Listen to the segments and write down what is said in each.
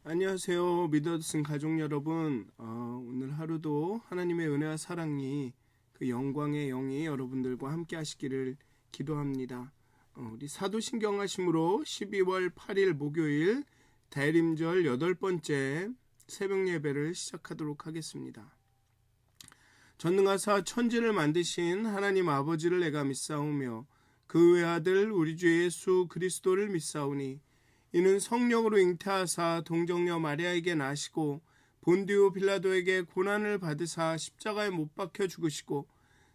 안녕하세요. 믿어진 가족 여러분. 오늘 하루도 하나님의 은혜와 사랑이 그 영광의 영이 여러분들과 함께 하시기를 기도합니다. 우리 사도신경 하심으로 12월 8일 목요일 대림절 8번째 새벽 예배를 시작하도록 하겠습니다. 전능하사 천지를 만드신 하나님 아버지를 내가 믿사오며 그 외아들 우리 주 예수 그리스도를 믿사오니 이는 성령으로 잉태하사 동정녀 마리아에게 나시고 본디오 빌라도에게 고난을 받으사 십자가에 못 박혀 죽으시고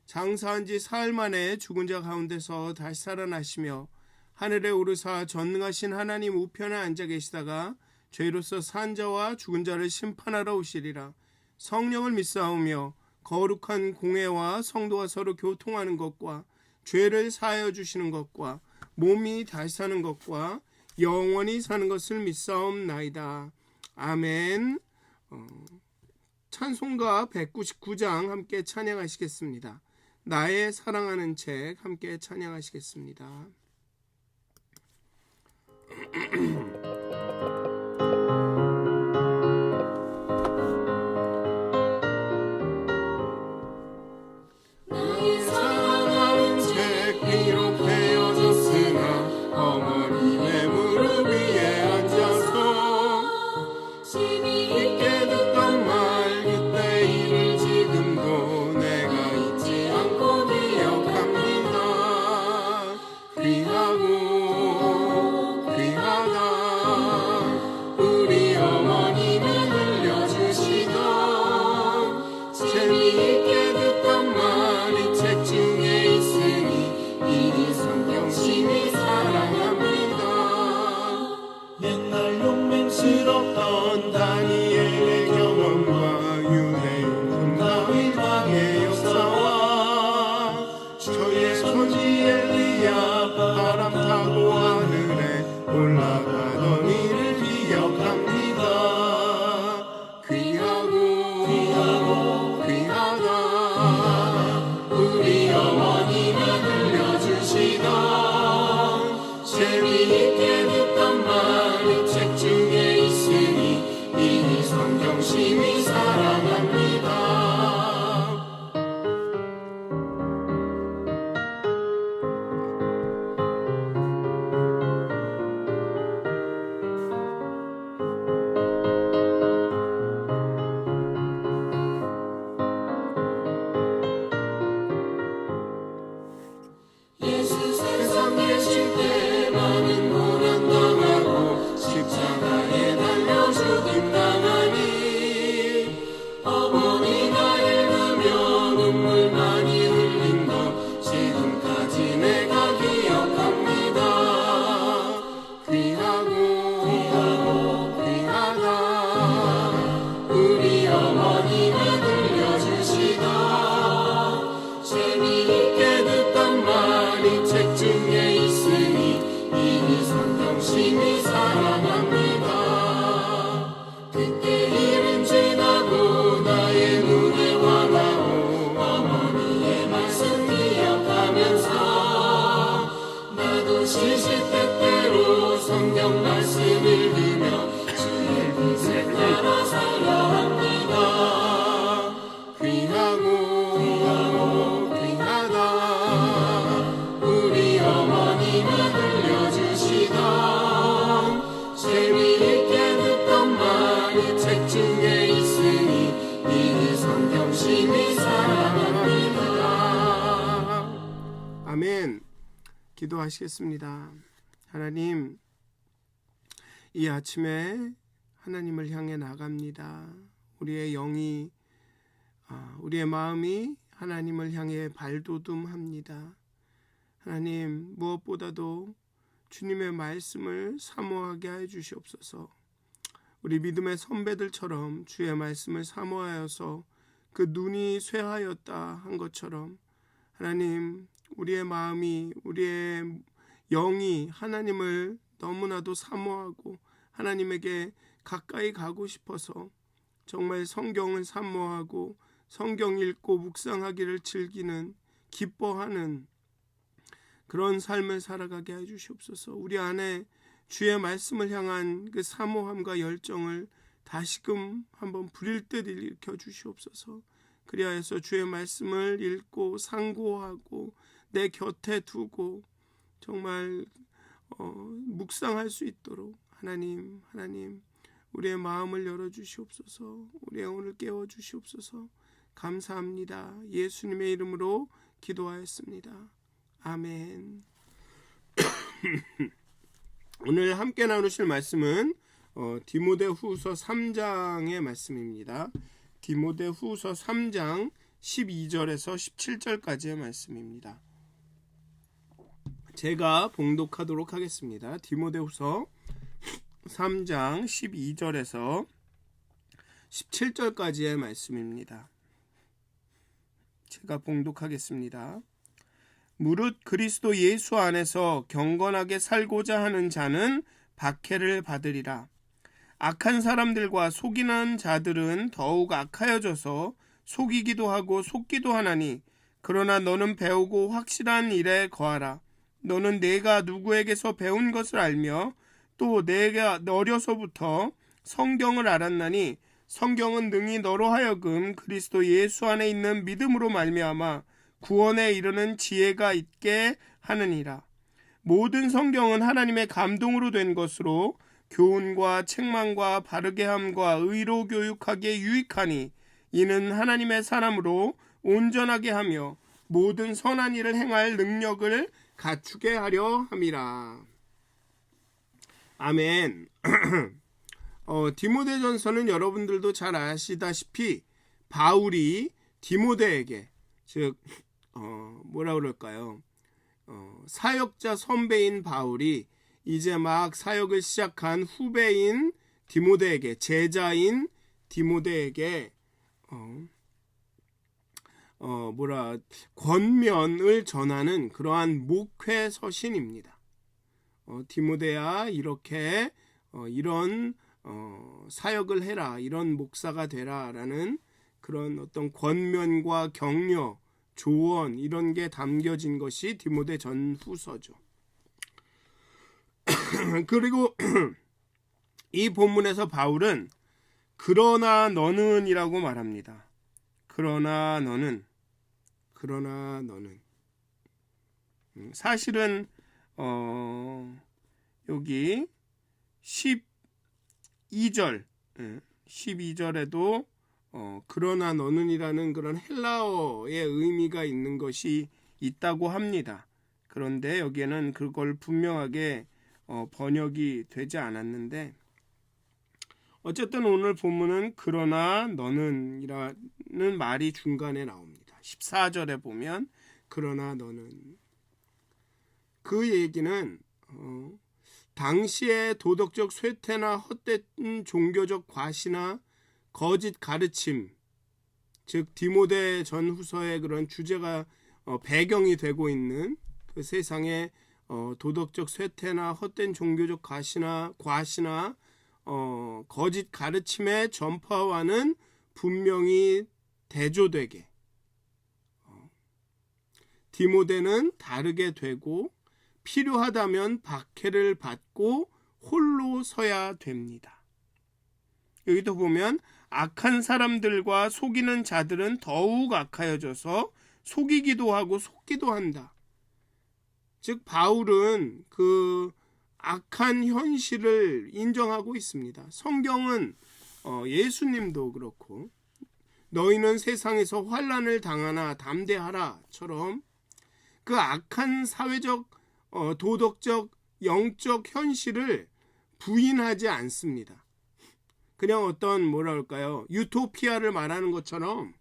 장사한 지 사흘 만에 죽은 자 가운데서 다시 살아나시며 하늘에 오르사 전능하신 하나님 우편에 앉아 계시다가 죄로서 산 자와 죽은 자를 심판하러 오시리라. 성령을 믿사오며 거룩한 공회와 성도가 서로 교통하는 것과 죄를 사하여 주시는 것과 몸이 다시 사는 것과 영원히 사는 것을 믿사옵나이다. 아멘. 찬송가 199장 함께 찬양하시겠습니다. 나의 사랑하는 책 함께 찬양하시겠습니다. 나의 사랑하는 책 비록 베어졌으나 어머님의 무릎 위에 앉아서 심히 있게 듣던 말 그때 일을 지금도 내가 잊지 않고 기억합니다. 귀하고 귀하다 우리 어머님이 들려주시던 재미있게 듣던 말이 책 중에 있으니 이니 성경심이 사랑합니다. 옛날 용맹스럽던 다니엘의 경험과 유대인 다윗 왕의 역사와 저의 손이 엘리야 바람 타고 하늘에 올라가던 일을 기억합니다. 귀하고 귀하다 우리 어머님이 들려주시던 재미있게 듣던 말이 책 중에 있으니 이니 성경심이 사랑합니다. 예수 세상 계실 때 많은 고난당하고 십자가에 달려 죽임당하니 어머니가 읽으며 눈물 많이 흘린 것 지금까지 내가 기억합니다. 귀하고 귀하다 우리 어머님이 들려주시던 재미있게 듣던 말이 책 중에 있으니 이니 성경심이 사랑합니다. 그때 일은 지나고 나의 눈에 와닿고 어머니의 말씀 기억하면서 나도 시시때때로 성경 말씀 읽으며 주의 빛에 따라 살려 합니다. 귀하고 귀하다 우리 어머님이 들려주시던 재미있게 듣던 말이 책 중에 있으니 이니 성경심이 사랑합니다. 아멘. 기도하시겠습니다. 하나님, 이 아침에 하나님을 향해 나갑니다. 우리의 영이 우리의 마음이 하나님을 향해 발돋움합니다. 하나님, 무엇보다도 주님의 말씀을 사모하게 해 주시옵소서. 우리 믿음의 선배들처럼 주의 말씀을 사모하여서 그 눈이 쇠하였다 한 것처럼 하나님, 우리의 마음이 우리의 영이 하나님을 너무나도 사모하고 하나님에게 가까이 가고 싶어서 정말 성경을 사모하고 성경 읽고 묵상하기를 즐기는 기뻐하는 그런 삶을 살아가게 해 주시옵소서. 우리 안에 주의 말씀을 향한 그 사모함과 열정을 다시금 한번 불일 듯 일으켜 주시옵소서. 그리하여서 주의 말씀을 읽고 상고하고 내 곁에 두고 정말 묵상할 수 있도록 하나님 우리의 마음을 열어주시옵소서. 우리의 오늘 깨워주시옵소서. 감사합니다. 예수님의 이름으로 기도하였습니다. 아멘. 오늘 함께 나누실 말씀은 디모데후서 3장의 말씀입니다. 디모데후서 3장 12절에서 17절까지의 말씀입니다. 제가 봉독하도록 하겠습니다. 디모데후서 3장 12절에서 17절까지의 말씀입니다. 제가 봉독하겠습니다. 무릇 그리스도 예수 안에서 경건하게 살고자 하는 자는 박해를 받으리라. 악한 사람들과 속이는 자들은 더욱 악하여져서 속이기도 하고 속기도 하나니, 그러나 너는 배우고 확실한 일에 거하라. 너는 내가 누구에게서 배운 것을 알며 또 내가 어려서부터 성경을 알았나니, 성경은 능히 너로 하여금 그리스도 예수 안에 있는 믿음으로 말미암아 구원에 이르는 지혜가 있게 하느니라. 모든 성경은 하나님의 감동으로 된 것으로 교훈과 책망과 바르게 함과 의로 교육하기에 유익하니, 이는 하나님의 사람으로 온전하게 하며 모든 선한 일을 행할 능력을 갖추게 하려 함이라. 아멘. 디모데전서는 여러분들도 잘 아시다시피 바울이 디모데에게, 즉 뭐라 그럴까요? 사역자 선배인 바울이 이제 막 사역을 시작한 후배인 디모데에게, 제자인 디모데에게 권면을 전하는 그러한 목회 서신입니다. 디모데야, 이렇게 이런 사역을 해라, 이런 목사가 되라 라는 그런 어떤 권면과 격려, 조언, 이런 게 담겨진 것이 디모데 전후서죠. 그리고 이 본문에서 바울은 그러나 너는 이라고 말합니다. 그러나 너는 사실은 여기 12절에도 그러나 너는이라는 그런 헬라어의 의미가 있는 것이 있다고 합니다. 그런데 여기에는 그걸 분명하게 번역이 되지 않았는데, 어쨌든 오늘 본문은 그러나 너는 이라는 말이 중간에 나옵니다. 14절에 보면 그러나 너는, 그 얘기는 당시의 도덕적 쇠퇴나 헛된 종교적 과시나 거짓 가르침, 즉 디모데 전후서의 그런 주제가 배경이 되고 있는 그 세상의 도덕적 쇠퇴나 헛된 종교적 과시나 거짓 가르침의 전파와는 분명히 대조되게 디모데는 다르게 되고 필요하다면 박해를 받고 홀로 서야 됩니다. 여기도 보면 악한 사람들과 속이는 자들은 더욱 악하여져서 속이기도 하고 속기도 한다. 즉 바울은 그 악한 현실을 인정하고 있습니다. 성경은 예수님도 그렇고 너희는 세상에서 환난을 당하나 담대하라처럼 그 악한 사회적, 도덕적, 영적 현실을 부인하지 않습니다. 그냥 어떤 뭐랄까요, 유토피아를 말하는 것처럼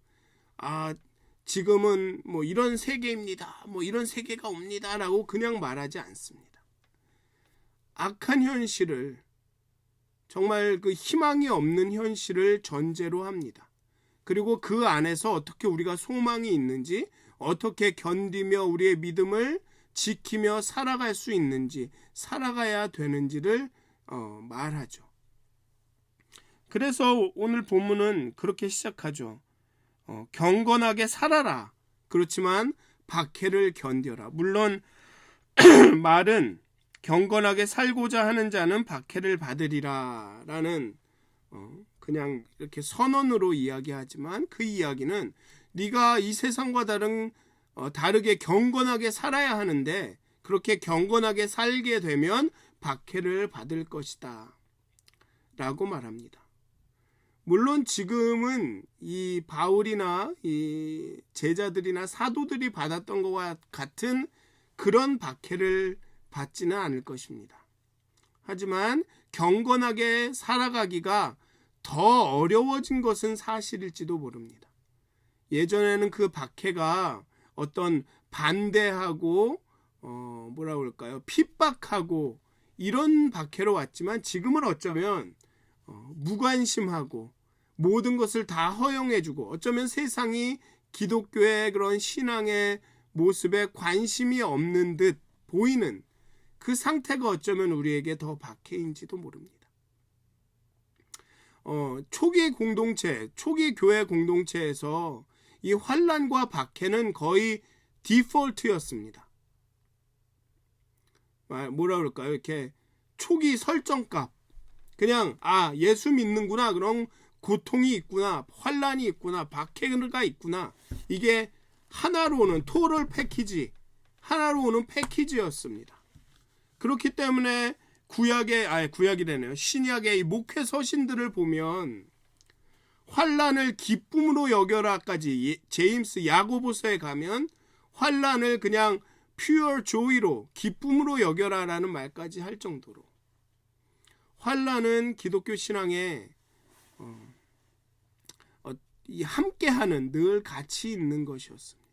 지금은 뭐 이런 세계입니다, 뭐 이런 세계가 옵니다 라고 그냥 말하지 않습니다. 악한 현실을, 정말 그 희망이 없는 현실을 전제로 합니다. 그리고 그 안에서 어떻게 우리가 소망이 있는지, 어떻게 견디며 우리의 믿음을 지키며 살아갈 수 있는지, 살아가야 되는지를 말하죠. 그래서 오늘 본문은 그렇게 시작하죠. 경건하게 살아라. 그렇지만 박해를 견뎌라. 물론 말은 경건하게 살고자 하는 자는 박해를 받으리라 라는 그냥 이렇게 선언으로 이야기하지만 그 이야기는 네가 이 세상과 다르게 경건하게 살아야 하는데 그렇게 경건하게 살게 되면 박해를 받을 것이다 라고 말합니다. 물론 지금은 이 바울이나 이 제자들이나 사도들이 받았던 것과 같은 그런 박해를 받지는 않을 것입니다. 하지만 경건하게 살아가기가 더 어려워진 것은 사실일지도 모릅니다. 예전에는 그 박해가 어떤 반대하고 핍박하고 이런 박해로 왔지만 지금은 어쩌면 무관심하고 모든 것을 다 허용해주고 어쩌면 세상이 기독교의 그런 신앙의 모습에 관심이 없는 듯 보이는 그 상태가 어쩌면 우리에게 더 박해인지도 모릅니다. 초기 교회 공동체에서 이 환난과 박해는 거의 디폴트였습니다. 뭐라 그럴까요? 이렇게 초기 설정값. 그냥 예수 믿는구나. 그럼 고통이 있구나. 환난이 있구나. 박해가 있구나. 이게 하나로 오는 토럴 패키지. 하나로 오는 패키지였습니다. 그렇기 때문에 신약의 이 목회 서신들을 보면 환난을 기쁨으로 여겨라까지 제임스 야고보서에 가면 환난을 그냥 pure joy로 기쁨으로 여겨라라는 말까지 할 정도로 환난은 기독교 신앙에 함께하는 늘 같이 있는 것이었습니다.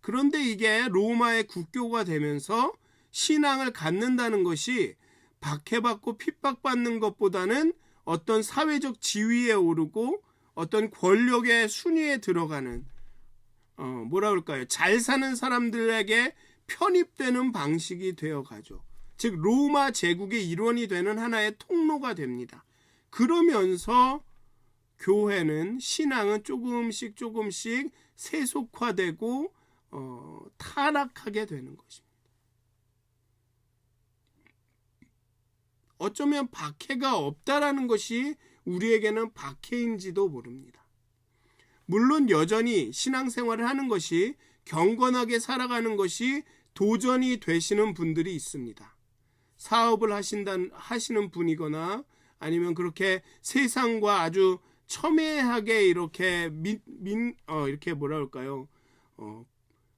그런데 이게 로마의 국교가 되면서 신앙을 갖는다는 것이 박해받고 핍박받는 것보다는 어떤 사회적 지위에 오르고 어떤 권력의 순위에 들어가는 잘 사는 사람들에게 편입되는 방식이 되어가죠. 즉 로마 제국의 일원이 되는 하나의 통로가 됩니다. 그러면서 교회는 신앙은 조금씩 세속화되고 타락하게 되는 것입니다. 어쩌면 박해가 없다라는 것이 우리에게는 박해인지도 모릅니다. 물론 여전히 신앙생활을 하는 것이 경건하게 살아가는 것이 도전이 되시는 분들이 있습니다. 사업을 하시는 분이거나 아니면 그렇게 세상과 아주 첨예하게 이렇게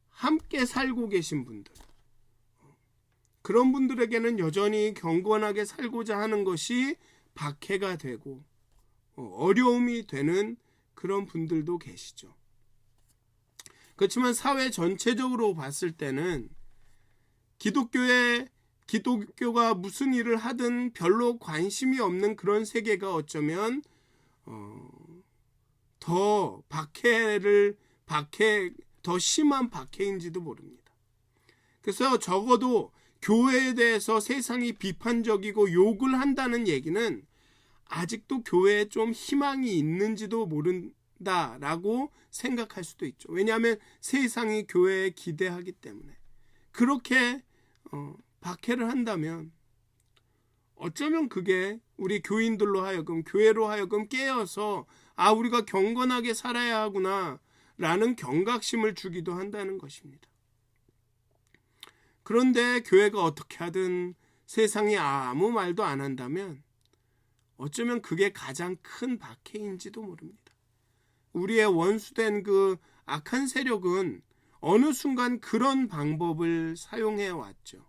함께 살고 계신 분들, 그런 분들에게는 여전히 경건하게 살고자 하는 것이 박해가 되고 어려움이 되는 그런 분들도 계시죠. 그렇지만 사회 전체적으로 봤을 때는 기독교가 무슨 일을 하든 별로 관심이 없는 그런 세계가 어쩌면 더 심한 박해인지도 모릅니다. 그래서 적어도 교회에 대해서 세상이 비판적이고 욕을 한다는 얘기는 아직도 교회에 좀 희망이 있는지도 모른다라고 생각할 수도 있죠. 왜냐하면 세상이 교회에 기대하기 때문에. 그렇게 박해를 한다면 어쩌면 그게 우리 교인들로 하여금, 교회로 하여금 깨어서 우리가 경건하게 살아야 하구나 라는 경각심을 주기도 한다는 것입니다. 그런데 교회가 어떻게 하든 세상이 아무 말도 안 한다면 어쩌면 그게 가장 큰 박해인지도 모릅니다. 우리의 원수된 그 악한 세력은 어느 순간 그런 방법을 사용해 왔죠.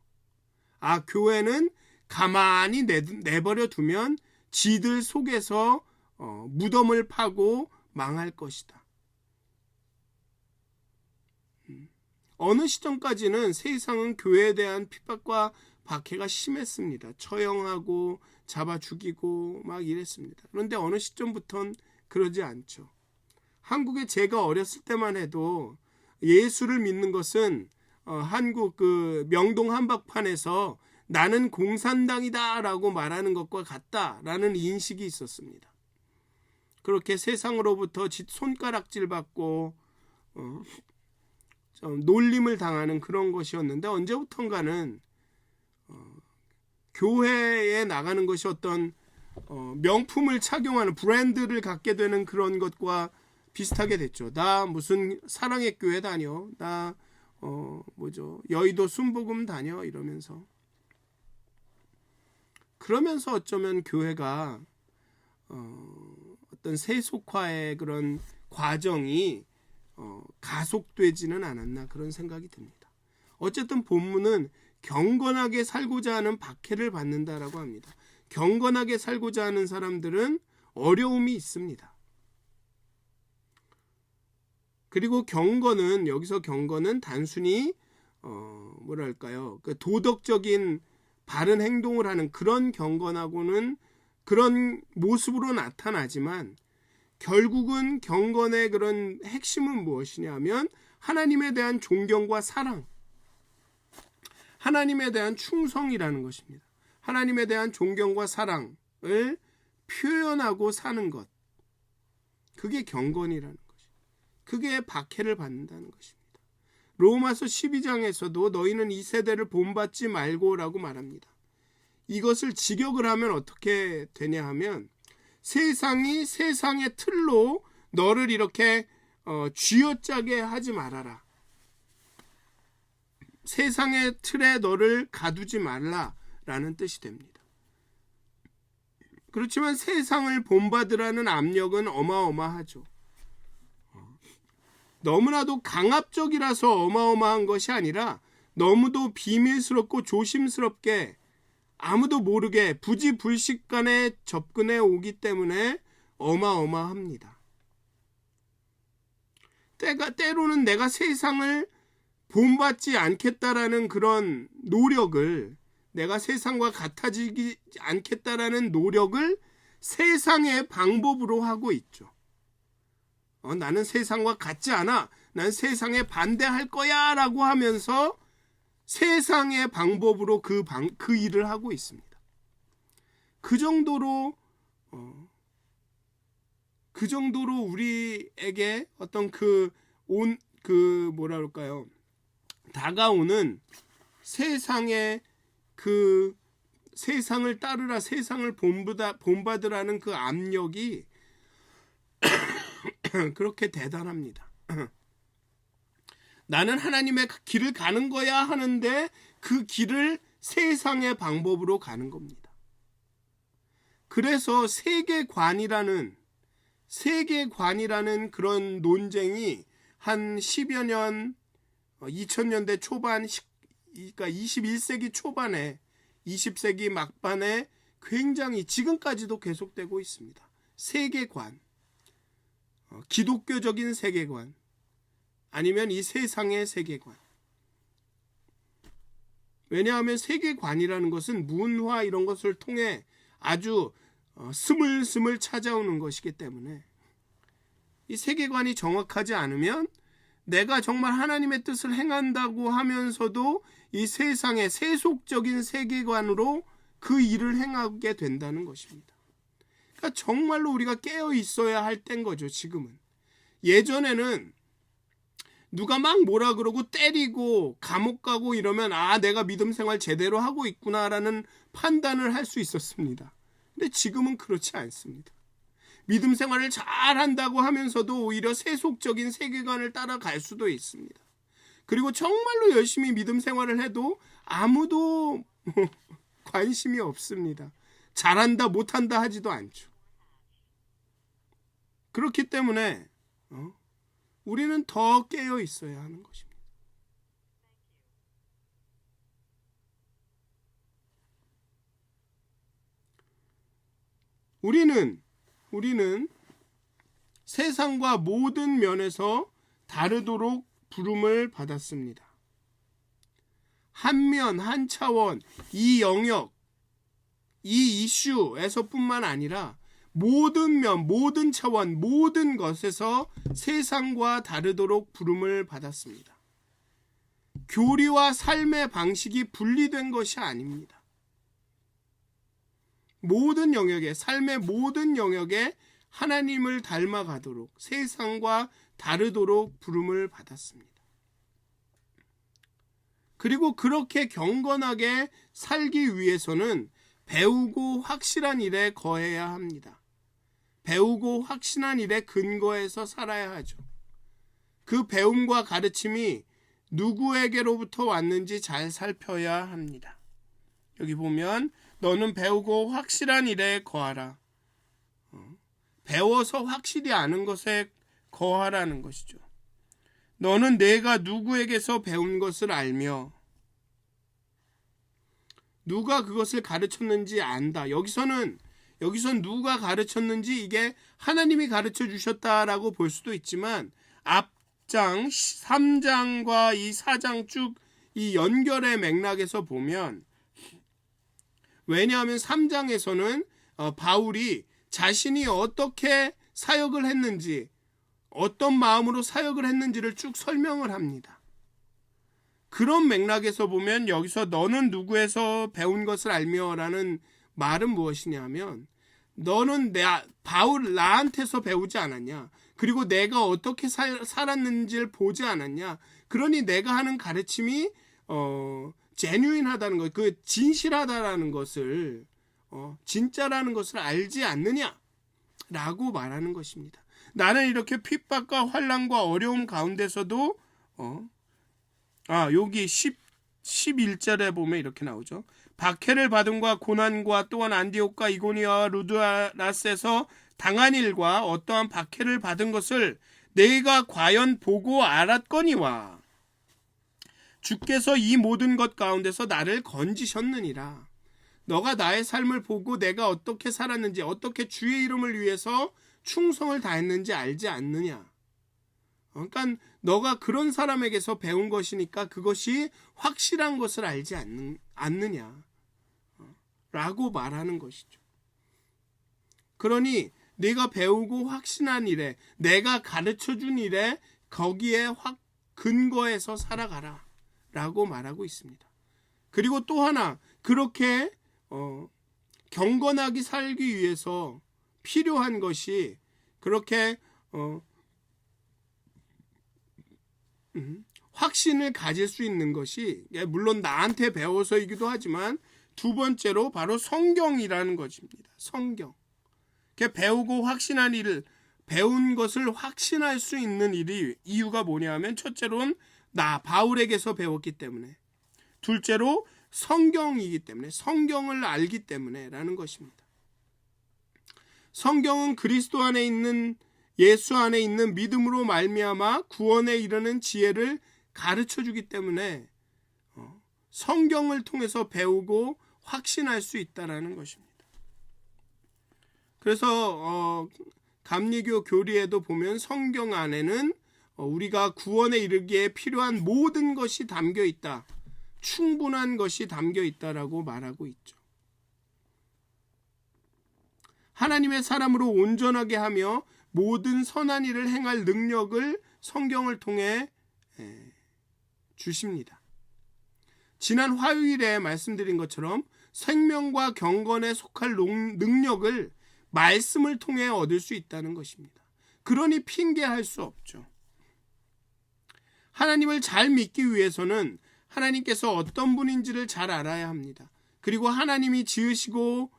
교회는 가만히 내버려 두면 지들 속에서 무덤을 파고 망할 것이다. 어느 시점까지는 세상은 교회에 대한 핍박과 박해가 심했습니다. 처형하고 잡아 죽이고 막 이랬습니다. 그런데 어느 시점부터는 그러지 않죠. 한국에 제가 어렸을 때만 해도 예수를 믿는 것은 한국 그 명동 한복판에서 나는 공산당이다 라고 말하는 것과 같다라는 인식이 있었습니다. 그렇게 세상으로부터 손가락질 받고 놀림을 당하는 그런 것이었는데 언제부턴가는 교회에 나가는 것이 어떤 명품을 착용하는 브랜드를 갖게 되는 그런 것과 비슷하게 됐죠. 나 무슨 사랑의 교회 다녀, 나 여의도 순복음 다녀 이러면서. 그러면서 어쩌면 교회가 어떤 세속화의 그런 과정이 가속되지는 않았나 그런 생각이 듭니다. 어쨌든 본문은 경건하게 살고자 하는 박해를 받는다라고 합니다. 경건하게 살고자 하는 사람들은 어려움이 있습니다. 그리고 경건은, 여기서 경건은 단순히 그 도덕적인 바른 행동을 하는 그런 경건하고는 그런 모습으로 나타나지만, 결국은 경건의 그런 핵심은 무엇이냐면 하나님에 대한 존경과 사랑, 하나님에 대한 충성이라는 것입니다. 하나님에 대한 존경과 사랑을 표현하고 사는 것, 그게 경건이라는 것입니다. 그게 박해를 받는다는 것입니다. 로마서 12장에서도 너희는 이 세대를 본받지 말고라고 말합니다. 이것을 직역을 하면 어떻게 되냐 하면, 세상이 세상의 틀로 너를 이렇게 쥐어짜게 하지 말아라. 세상의 틀에 너를 가두지 말라라는 뜻이 됩니다. 그렇지만 세상을 본받으라는 압력은 어마어마하죠. 너무나도 강압적이라서 어마어마한 것이 아니라 너무도 비밀스럽고 조심스럽게 아무도 모르게 부지불식간에 접근해 오기 때문에 어마어마합니다. 때로는 내가 세상을 본받지 않겠다라는 그런 노력을, 내가 세상과 같아지지 않겠다라는 노력을 세상의 방법으로 하고 있죠. 나는 세상과 같지 않아, 난 세상에 반대할 거야 라고 하면서 세상의 방법으로 그 일을 하고 있습니다. 그 정도로 우리에게 어떤 다가오는 세상의 세상을 따르라, 세상을 본받으라는 그 압력이 그렇게 대단합니다. 나는 하나님의 길을 가는 거야 하는데 그 길을 세상의 방법으로 가는 겁니다. 그래서 세계관이라는 그런 논쟁이 한 10여 년, 2000년대 초반, 그러니까 21세기 초반에, 20세기 막반에 굉장히 지금까지도 계속되고 있습니다. 세계관, 기독교적인 세계관, 아니면 이 세상의 세계관. 왜냐하면 세계관이라는 것은 문화 이런 것을 통해 아주 스물스물 찾아오는 것이기 때문에, 이 세계관이 정확하지 않으면 내가 정말 하나님의 뜻을 행한다고 하면서도 이 세상의 세속적인 세계관으로 그 일을 행하게 된다는 것입니다. 그러니까 정말로 우리가 깨어 있어야 할 때인 거죠. 지금은. 예전에는 누가 막 뭐라 그러고 때리고 감옥 가고 이러면 내가 믿음 생활 제대로 하고 있구나라는 판단을 할 수 있었습니다. 근데 지금은 그렇지 않습니다. 믿음 생활을 잘 한다고 하면서도 오히려 세속적인 세계관을 따라갈 수도 있습니다. 그리고 정말로 열심히 믿음 생활을 해도 아무도 관심이 없습니다. 잘한다 못한다 하지도 않죠. 그렇기 때문에 우리는 더 깨어 있어야 하는 것입니다. 우리는 세상과 모든 면에서 다르도록 부름을 받았습니다. 한 면, 한 차원, 이 영역, 이 이슈에서뿐만 아니라 모든 면, 모든 차원, 모든 것에서 세상과 다르도록 부름을 받았습니다. 교리와 삶의 방식이 분리된 것이 아닙니다. 모든 영역에, 삶의 모든 영역에 하나님을 닮아가도록, 세상과 다르도록 부름을 받았습니다. 그리고 그렇게 경건하게 살기 위해서는 배우고 확실한 일에 거해야 합니다. 배우고 확신한 일에 근거해서 살아야 하죠. 그 배움과 가르침이 누구에게로부터 왔는지 잘 살펴야 합니다. 여기 보면 너는 배우고 확실한 일에 거하라. 배워서 확실히 아는 것에 거하라는 것이죠. 너는 내가 누구에게서 배운 것을 알며 누가 그것을 가르쳤는지 안다. 여기선 누가 가르쳤는지 이게 하나님이 가르쳐 주셨다라고 볼 수도 있지만 앞장 3장과 이 4장 쭉 이 연결의 맥락에서 보면, 왜냐하면 3장에서는 바울이 자신이 어떻게 사역을 했는지, 어떤 마음으로 사역을 했는지를 쭉 설명을 합니다. 그런 맥락에서 보면 여기서 너는 누구에서 배운 것을 알며 라는 말은 무엇이냐면, 너는 나한테서 배우지 않았냐, 그리고 내가 어떻게 살았는지를 보지 않았냐, 그러니 내가 하는 가르침이 제뉴인하다는 것, 그 진실하다라는 것을, 진짜라는 것을 알지 않느냐 라고 말하는 것입니다. 나는 이렇게 핍박과 환난과 어려움 가운데서도 여기 11절에 보면 이렇게 나오죠. 박해를 받음과 고난과 또한 안디옥과 이고니아와 루드라스에서 당한 일과 어떠한 박해를 받은 것을 내가 과연 보고 알았거니와 주께서 이 모든 것 가운데서 나를 건지셨느니라. 너가 나의 삶을 보고 내가 어떻게 살았는지, 어떻게 주의 이름을 위해서 충성을 다했는지 알지 않느냐. 그러니까 너가 그런 사람에게서 배운 것이니까 그것이 확실한 것을 알지 않느냐 라고 말하는 것이죠. 그러니 네가 배우고 확신한 일에, 내가 가르쳐준 일에 거기에 근거해서 살아가라 라고 말하고 있습니다. 그리고 또 하나, 그렇게 경건하게 살기 위해서 필요한 것이, 그렇게 확신을 가질 수 있는 것이, 물론 나한테 배워서이기도 하지만 두 번째로 바로 성경이라는 것입니다. 성경. 배우고 확신한 일을, 배운 것을 확신할 수 있는 이유가 뭐냐면, 첫째로는 바울에게서 배웠기 때문에, 둘째로 성경이기 때문에, 성경을 알기 때문에 라는 것입니다. 성경은 그리스도 안에 있는, 예수 안에 있는 믿음으로 말미암아 구원에 이르는 지혜를 가르쳐 주기 때문에 성경을 통해서 배우고 확신할 수 있다라는 것입니다. 그래서 감리교 교리에도 보면 성경 안에는 우리가 구원에 이르기에 필요한 모든 것이 담겨 있다, 충분한 것이 담겨 있다라고 말하고 있죠. 하나님의 사람으로 온전하게 하며 모든 선한 일을 행할 능력을 성경을 통해 주십니다. 지난 화요일에 말씀드린 것처럼 생명과 경건에 속할 능력을 말씀을 통해 얻을 수 있다는 것입니다. 그러니 핑계할 수 없죠. 하나님을 잘 믿기 위해서는 하나님께서 어떤 분인지를 잘 알아야 합니다. 그리고 하나님이 지으시고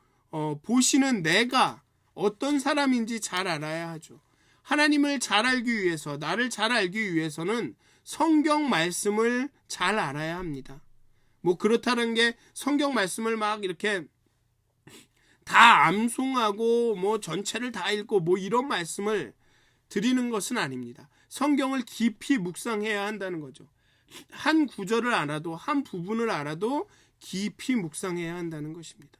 보시는 내가 어떤 사람인지 잘 알아야 하죠. 하나님을 잘 알기 위해서, 나를 잘 알기 위해서는 성경 말씀을 잘 알아야 합니다. 그렇다는 게 성경 말씀을 막 이렇게 다 암송하고 전체를 다 읽고 이런 말씀을 드리는 것은 아닙니다. 성경을 깊이 묵상해야 한다는 거죠. 한 구절을 알아도, 한 부분을 알아도 깊이 묵상해야 한다는 것입니다.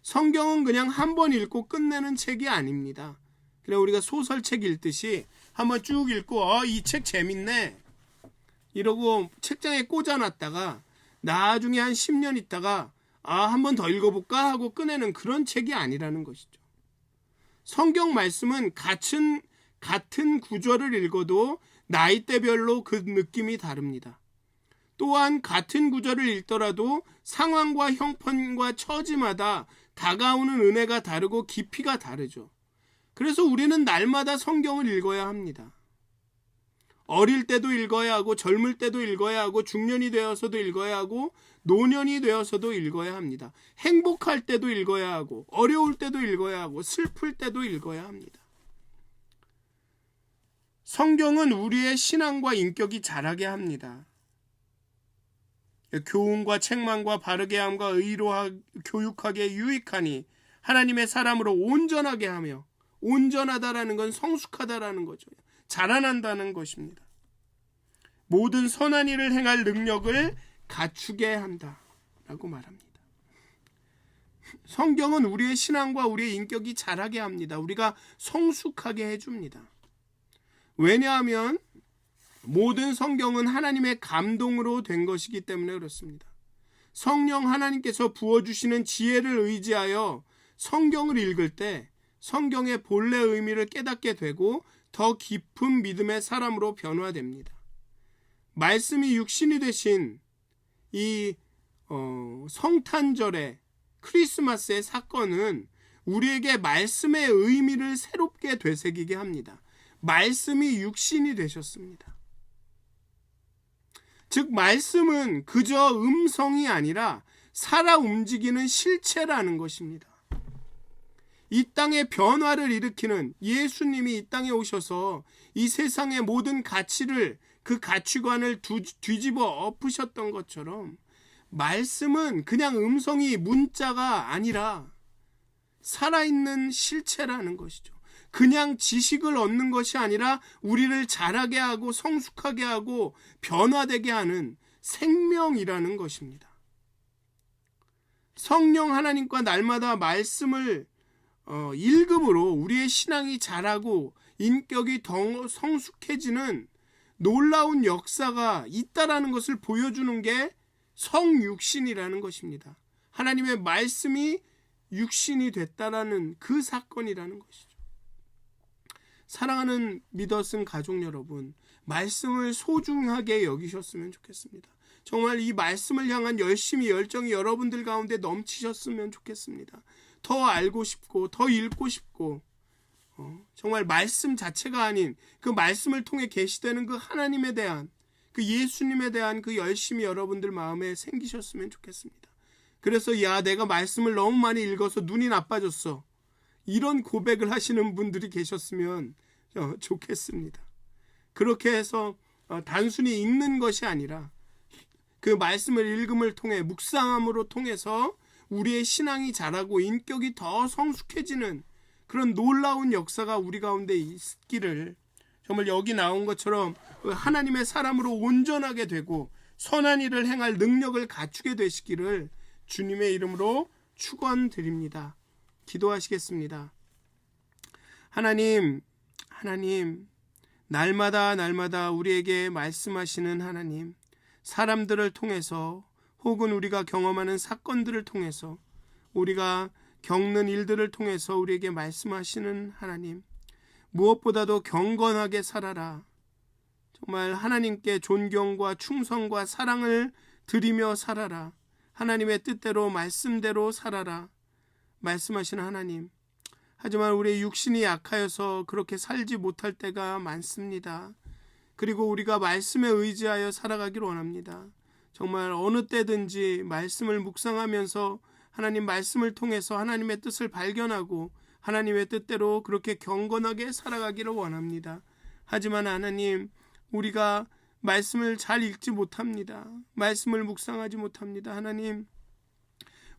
성경은 그냥 한 번 읽고 끝내는 책이 아닙니다. 그냥 우리가 소설책 읽듯이 한번 쭉 읽고 이 책 재밌네 이러고 책장에 꽂아놨다가 나중에 한 10년 있다가 한 번 더 읽어볼까 하고 꺼내는 그런 책이 아니라는 것이죠. 성경 말씀은 같은 구절을 읽어도 나이대별로 그 느낌이 다릅니다. 또한 같은 구절을 읽더라도 상황과 형편과 처지마다 다가오는 은혜가 다르고 깊이가 다르죠. 그래서 우리는 날마다 성경을 읽어야 합니다. 어릴 때도 읽어야 하고, 젊을 때도 읽어야 하고, 중년이 되어서도 읽어야 하고, 노년이 되어서도 읽어야 합니다. 행복할 때도 읽어야 하고 어려울 때도 읽어야 하고 슬플 때도 읽어야 합니다. 성경은 우리의 신앙과 인격이 자라게 합니다. 교훈과 책망과 바르게 함과 의로 교육하기에 유익하니 하나님의 사람으로 온전하게 하며, 온전하다라는 건 성숙하다라는 거죠. 자라난다는 것입니다. 모든 선한 일을 행할 능력을 갖추게 한다라고 말합니다. 성경은 우리의 신앙과 우리의 인격이 자라게 합니다. 우리가 성숙하게 해줍니다. 왜냐하면 모든 성경은 하나님의 감동으로 된 것이기 때문에 그렇습니다. 성령 하나님께서 부어주시는 지혜를 의지하여 성경을 읽을 때 성경의 본래 의미를 깨닫게 되고 더 깊은 믿음의 사람으로 변화됩니다. 말씀이 육신이 되신 이 성탄절의 크리스마스의 사건은 우리에게 말씀의 의미를 새롭게 되새기게 합니다. 말씀이 육신이 되셨습니다. 즉 말씀은 그저 음성이 아니라 살아 움직이는 실체라는 것입니다. 이 땅의 변화를 일으키는 예수님이 이 땅에 오셔서 이 세상의 모든 가치를, 그 가치관을 뒤집어 엎으셨던 것처럼 말씀은 그냥 음성이 문자가 아니라 살아있는 실체라는 것이죠. 그냥 지식을 얻는 것이 아니라 우리를 자라게 하고 성숙하게 하고 변화되게 하는 생명이라는 것입니다. 성령 하나님과 날마다 말씀을 읽음으로 우리의 신앙이 자라고 인격이 더 성숙해지는 놀라운 역사가 있다라는 것을 보여주는 게 성육신이라는 것입니다. 하나님의 말씀이 육신이 됐다라는 그 사건이라는 것이죠. 사랑하는 믿었은 가족 여러분, 말씀을 소중하게 여기셨으면 좋겠습니다. 정말 이 말씀을 향한 열심히 열정이 여러분들 가운데 넘치셨으면 좋겠습니다. 더 알고 싶고 더 읽고 싶고 정말 말씀 자체가 아닌 그 말씀을 통해 계시되는 그 하나님에 대한, 그 예수님에 대한 그 열심이 여러분들 마음에 생기셨으면 좋겠습니다. 그래서 내가 말씀을 너무 많이 읽어서 눈이 나빠졌어, 이런 고백을 하시는 분들이 계셨으면 좋겠습니다. 그렇게 해서 단순히 읽는 것이 아니라 그 말씀을 읽음을 통해 묵상함으로 통해서 우리의 신앙이 자라고 인격이 더 성숙해지는 그런 놀라운 역사가 우리 가운데 있기를, 정말 여기 나온 것처럼 하나님의 사람으로 온전하게 되고 선한 일을 행할 능력을 갖추게 되시기를 주님의 이름으로 축원드립니다. 기도하시겠습니다. 하나님, 날마다 우리에게 말씀하시는 하나님, 사람들을 통해서 혹은 우리가 경험하는 사건들을 통해서, 우리가 겪는 일들을 통해서 우리에게 말씀하시는 하나님, 무엇보다도 경건하게 살아라. 정말 하나님께 존경과 충성과 사랑을 드리며 살아라. 하나님의 뜻대로 말씀대로 살아라. 말씀하시는 하나님, 하지만 우리의 육신이 약하여서 그렇게 살지 못할 때가 많습니다. 그리고 우리가 말씀에 의지하여 살아가기를 원합니다. 정말 어느 때든지 말씀을 묵상하면서 하나님 말씀을 통해서 하나님의 뜻을 발견하고 하나님의 뜻대로 그렇게 경건하게 살아가기를 원합니다. 하지만 하나님, 우리가 말씀을 잘 읽지 못합니다. 말씀을 묵상하지 못합니다. 하나님,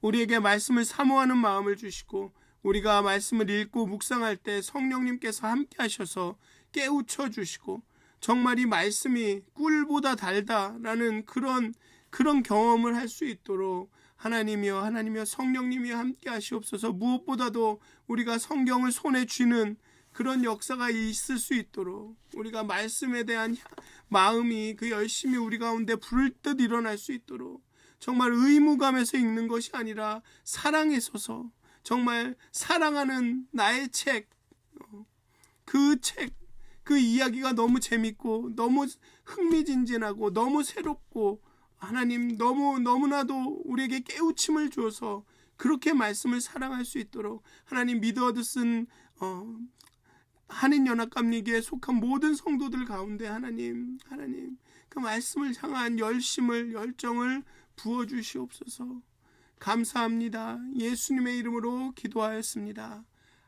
우리에게 말씀을 사모하는 마음을 주시고 우리가 말씀을 읽고 묵상할 때 성령님께서 함께 하셔서 깨우쳐 주시고 정말 이 말씀이 꿀보다 달다라는 그런 경험을 할 수 있도록 하나님이여 성령님이 함께 하시옵소서. 무엇보다도 우리가 성경을 손에 쥐는 그런 역사가 있을 수 있도록, 우리가 말씀에 대한 마음이 그 열심히 우리 가운데 부를 듯 일어날 수 있도록, 정말 의무감에서 읽는 것이 아니라 사랑에서서 정말 사랑하는 나의 책, 그 이야기가 너무 재밌고 너무 흥미진진하고 너무 새롭고 하나님 너무나도 우리에게 깨우침을 주어서 그렇게 말씀을 사랑할 수 있도록 하나님 믿어 얻으신 한인연합감리교에 속한 모든 성도들 가운데 하나님 그 말씀을 향한 열정을 부어주시옵소서. 감사합니다. 예수님의 이름으로 기도하였습니다.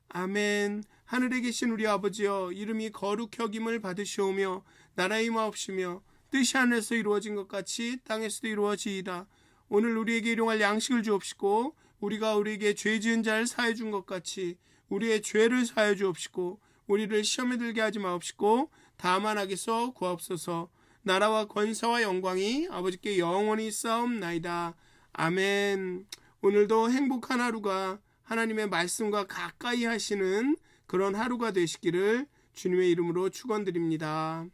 아멘. 하늘에 계신 우리 아버지여, 이름이 거룩히 여김을 받으시오며 나라의 임하옵시며 뜻이 하늘에서 이루어진 것 같이 땅에서도 이루어지이다. 오늘 우리에게 일용할 양식을 주옵시고 우리가 우리에게 죄 지은 자를 사해 준 것 같이 우리의 죄를 사해 주옵시고 우리를 시험에 들게 하지 마옵시고 다만 악에서 구하옵소서. 나라와 권세와 영광이 아버지께 영원히 쌓옵나이다. 아멘. 오늘도 행복한 하루가 하나님의 말씀과 가까이 하시는 그런 하루가 되시기를 주님의 이름으로 축원드립니다.